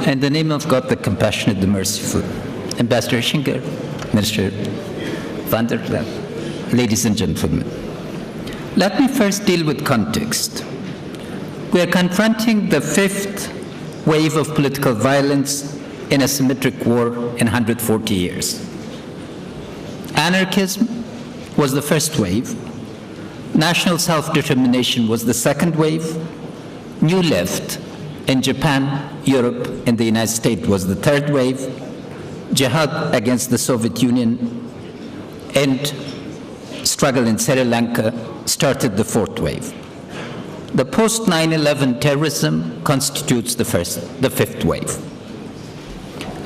In the name of God, the compassionate, the merciful, Ambassador Schinger, Minister van der Klaar, ladies and gentlemen, let me first deal with context. We are confronting the fifth wave of political violence in a symmetric war in 140 years. Anarchism was the first wave. National self-determination was the second wave. New left in Japan, Europe, and the United States was the third wave. Jihad against the Soviet Union and struggle in Sri Lanka started the fourth wave. The post-9/11 terrorism constitutes the fifth wave.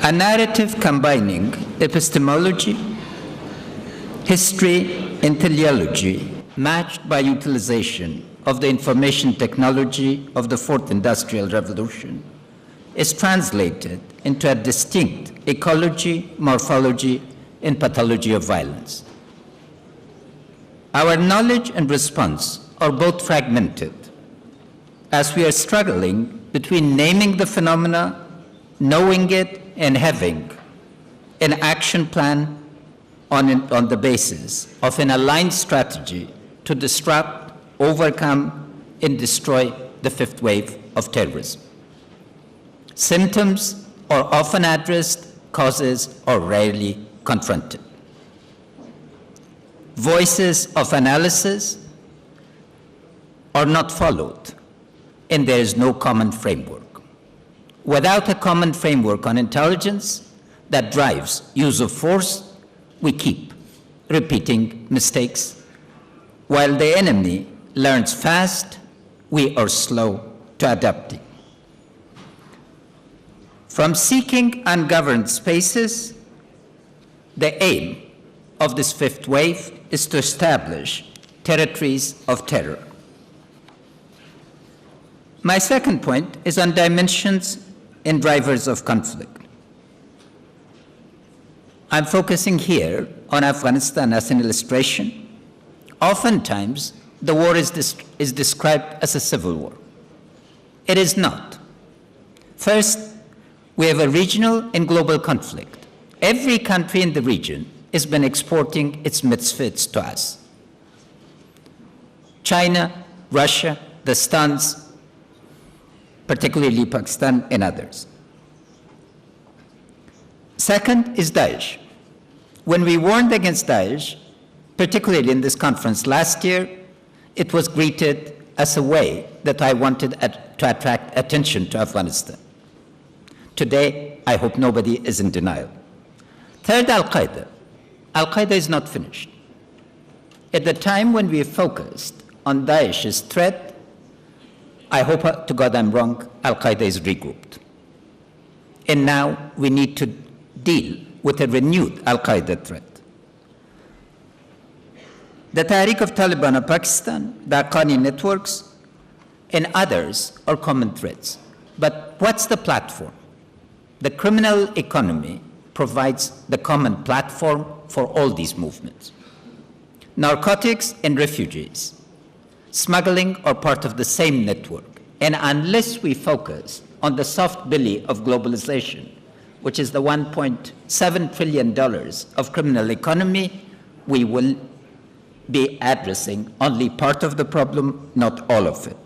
A narrative combining epistemology, history, and teleology, matched by utilization of the information technology of the fourth industrial revolution, is translated into a distinct ecology, morphology, and pathology of violence. Our knowledge and response are both fragmented, as we are struggling between naming the phenomena, knowing it, and having an action plan on the basis of an aligned strategy to disrupt, overcome, and destroy the fifth wave of terrorism. Symptoms are often addressed, causes are rarely confronted. Voices of analysis are not followed, and there is no common framework. Without a common framework on intelligence that drives use of force, we keep repeating mistakes. While the enemy learns fast, we are slow to adapting. From seeking ungoverned spaces, the aim of this fifth wave is to establish territories of terror. My second point is on dimensions and drivers of conflict. I'm focusing here on Afghanistan as an illustration. Oftentimes, the war is described as a civil war. It is not. First, we have a regional and global conflict. Every country in the region has been exporting its misfits to us. China, Russia, the Stans, particularly Pakistan and others. Second is Daesh. When we warned against Daesh, particularly in this conference last year, it was greeted as a way that I wanted to attract attention to Afghanistan. Today, I hope nobody is in denial. Third, Al-Qaeda. Al-Qaeda is not finished. At the time when we focused on Daesh's threat, I hope to God I'm wrong, Al-Qaeda is regrouped. And now we need to deal with a renewed Al-Qaeda threat. The Tehreek of Taliban of Pakistan, the Haqqani networks, and others are common threats. But what's the platform? The criminal economy provides the common platform for all these movements. Narcotics and refugees, smuggling are part of the same network. And unless we focus on the soft belly of globalization, which is the $1.7 trillion of criminal economy, we will be addressing only part of the problem, not all of it.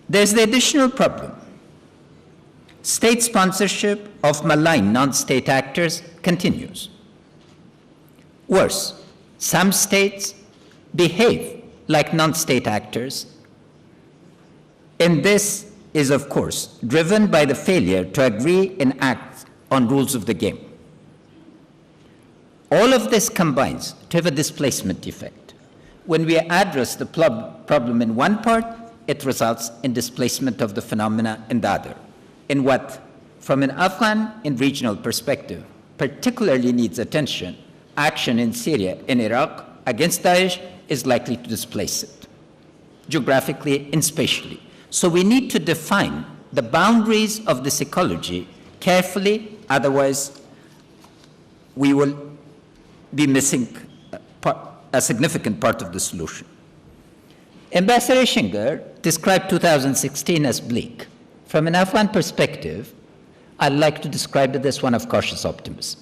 There's the additional problem. State sponsorship of malign non-state actors continues. Worse, some states behave like non-state actors, and this is, of course, driven by the failure to agree and act on rules of the game. All of this combines to have a displacement effect. When we address the problem in one part, it results in displacement of the phenomena in the other. And what, from an Afghan and regional perspective, particularly needs attention, action in Syria and Iraq against Daesh is likely to displace it, geographically and spatially. So we need to define the boundaries of this ecology carefully, otherwise we will be missing a significant part of the solution. Ambassador Schinger described 2016 as bleak. From an Afghan perspective, I'd like to describe it as one of cautious optimism.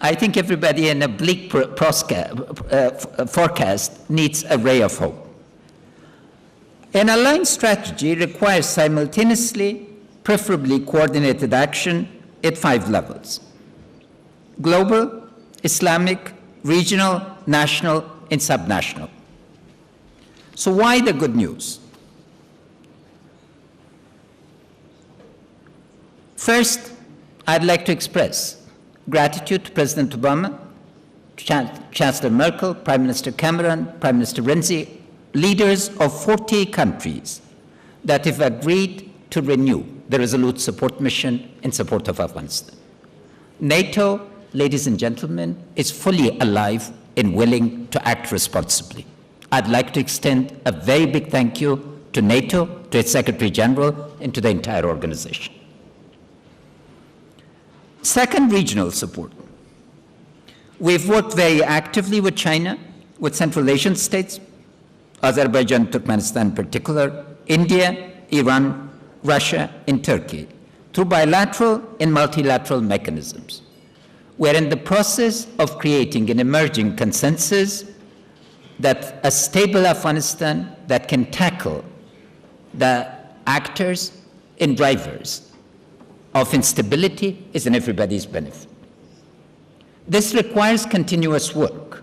I think everybody in a bleak forecast needs a ray of hope. An aligned strategy requires simultaneously, preferably coordinated action at 5 levels: global, Islamic, regional, national, and subnational. So why the good news? First, I'd like to express gratitude to President Obama, Chancellor Merkel, Prime Minister Cameron, Prime Minister Renzi, leaders of 40 countries that have agreed to renew the resolute support mission in support of Afghanistan. NATO, ladies and gentlemen, is fully alive and willing to act responsibly. I'd like to extend a very big thank you to NATO, to its Secretary General, and to the entire organization. Second, regional support. We've worked very actively with China, with Central Asian states, Azerbaijan, Turkmenistan in particular, India, Iran, Russia, and Turkey, through bilateral and multilateral mechanisms. We're in the process of creating an emerging consensus that a stable Afghanistan that can tackle the actors and drivers of instability is in everybody's benefit. This requires continuous work.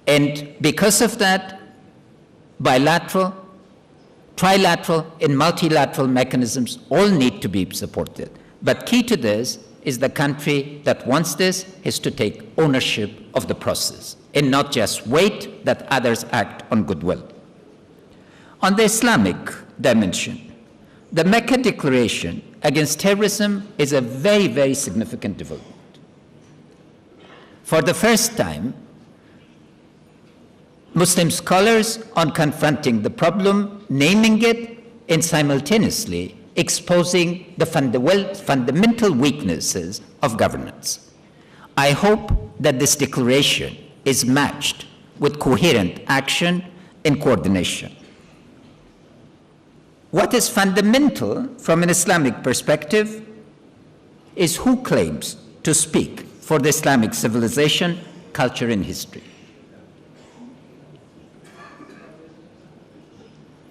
And because of that, bilateral, trilateral, and multilateral mechanisms all need to be supported. But key to this is the country that wants this has to take ownership of the process and not just wait that others act on goodwill. On the Islamic dimension, the Mecca Declaration against terrorism is a very, very significant development. For the first time, Muslim scholars on confronting the problem, naming it, and simultaneously exposing the fundamental weaknesses of governance. I hope that this declaration is matched with coherent action and coordination. What is fundamental from an Islamic perspective is who claims to speak for the Islamic civilization, culture, and history.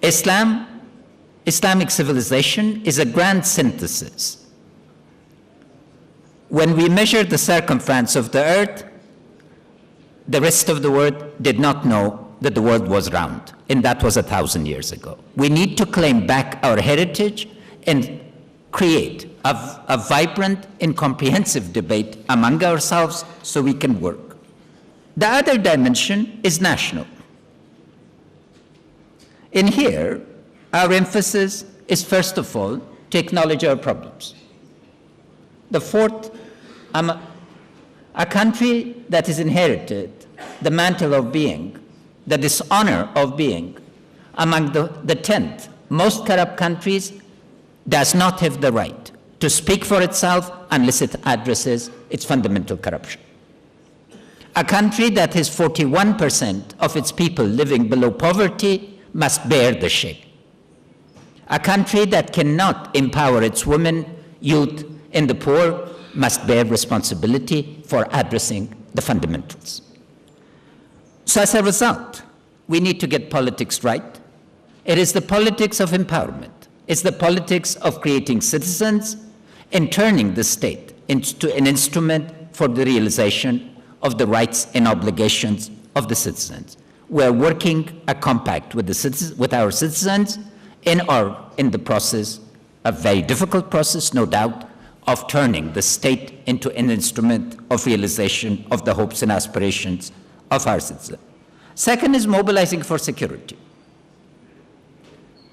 Islamic civilization is a grand synthesis. When we measure the circumference of the earth, the rest of the world did not know that the world was round, and that was 1,000 years ago. We need to claim back our heritage and create a vibrant and comprehensive debate among ourselves so we can work. The other dimension is national. In here, our emphasis is, first of all, to acknowledge our problems. The fourth, a country that has inherited the mantle of being, the dishonor of being among the 10th most corrupt countries, does not have the right to speak for itself unless it addresses its fundamental corruption. A country that has 41% of its people living below poverty must bear the shame. A country that cannot empower its women, youth, and the poor must bear responsibility for addressing the fundamentals. So as a result, we need to get politics right. It is the politics of empowerment. It's the politics of creating citizens and turning the state into an instrument for the realization of the rights and obligations of the citizens. We're working a compact with our citizens and are in the process, a very difficult process, no doubt, of turning the state into an instrument of realization of the hopes and aspirations of our citizens. Second is mobilizing for security.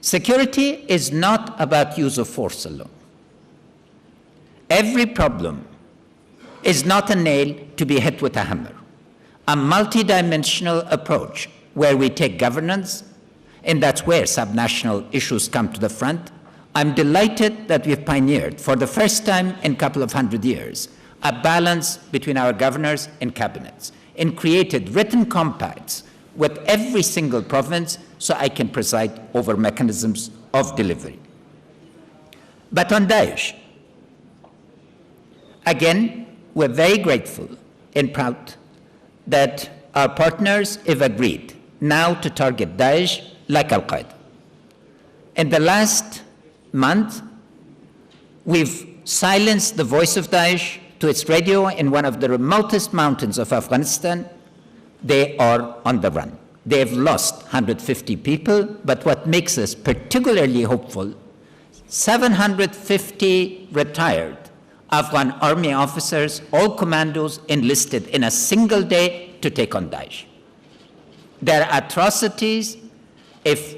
Security is not about use of force alone. Every problem is not a nail to be hit with a hammer. A multidimensional approach where we take governance, and that's where subnational issues come to the front. I'm delighted that we've pioneered, for the first time in a couple of 100 years, a balance between our governors and cabinets, and created written compacts with every single province so I can preside over mechanisms of delivery. But on Daesh, again, we're very grateful and proud that our partners have agreed now to target Daesh like Al-Qaeda. In the last month, we've silenced the voice of Daesh to its radio in one of the remotest mountains of Afghanistan. They are on the run. They have lost 150 people, but what makes us particularly hopeful, 750 retired Afghan army officers, all commandos enlisted in a single day to take on Daesh. Their atrocities, if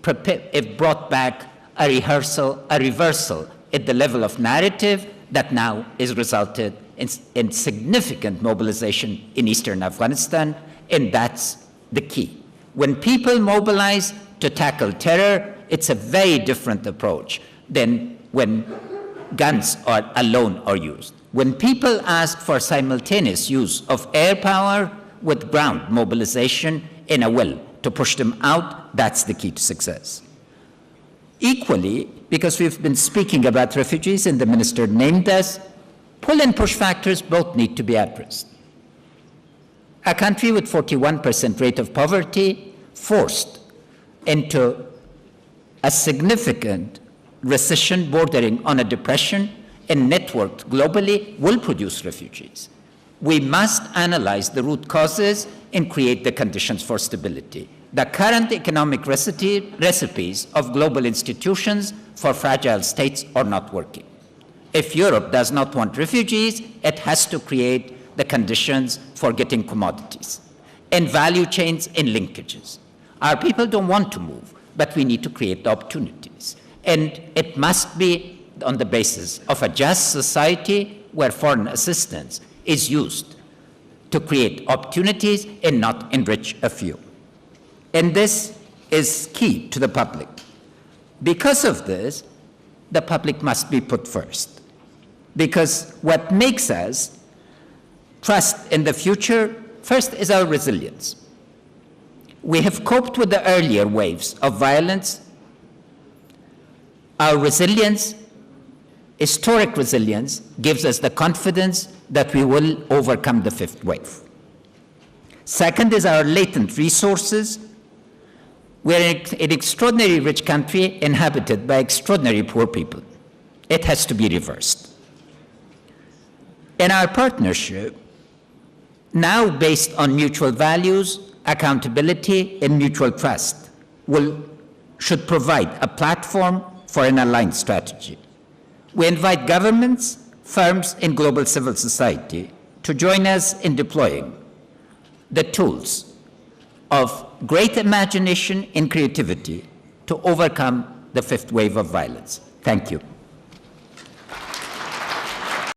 brought back, a reversal at the level of narrative that now is resulted in significant mobilization in eastern Afghanistan, and that's the key. When people mobilize to tackle terror, it's a very different approach than when guns alone are used. When people ask for simultaneous use of air power with ground mobilization and a will to push them out, that's the key to success. Equally, because we've been speaking about refugees and the minister named us, pull and push factors both need to be addressed. A country with 41% rate of poverty forced into a significant recession bordering on a depression and networked globally will produce refugees. We must analyze the root causes and create the conditions for stability. The current economic recipes of global institutions for fragile states are not working. If Europe does not want refugees, it has to create the conditions for getting commodities and value chains and linkages. Our people don't want to move, but we need to create the opportunities. And it must be on the basis of a just society where foreign assistance is used to create opportunities and not enrich a few. And this is key to the public. Because of this, the public must be put first. Because what makes us trust in the future, first, is our resilience. We have coped with the earlier waves of violence. Our resilience, historic resilience, gives us the confidence that we will overcome the fifth wave. Second is our latent resources. We're an extraordinarily rich country inhabited by extraordinarily poor people. It has to be reversed. And our partnership, now based on mutual values, accountability, and mutual trust, should provide a platform for an aligned strategy. We invite governments, firms, and global civil society to join us in deploying the tools of great imagination and creativity to overcome the fifth wave of violence. Thank you.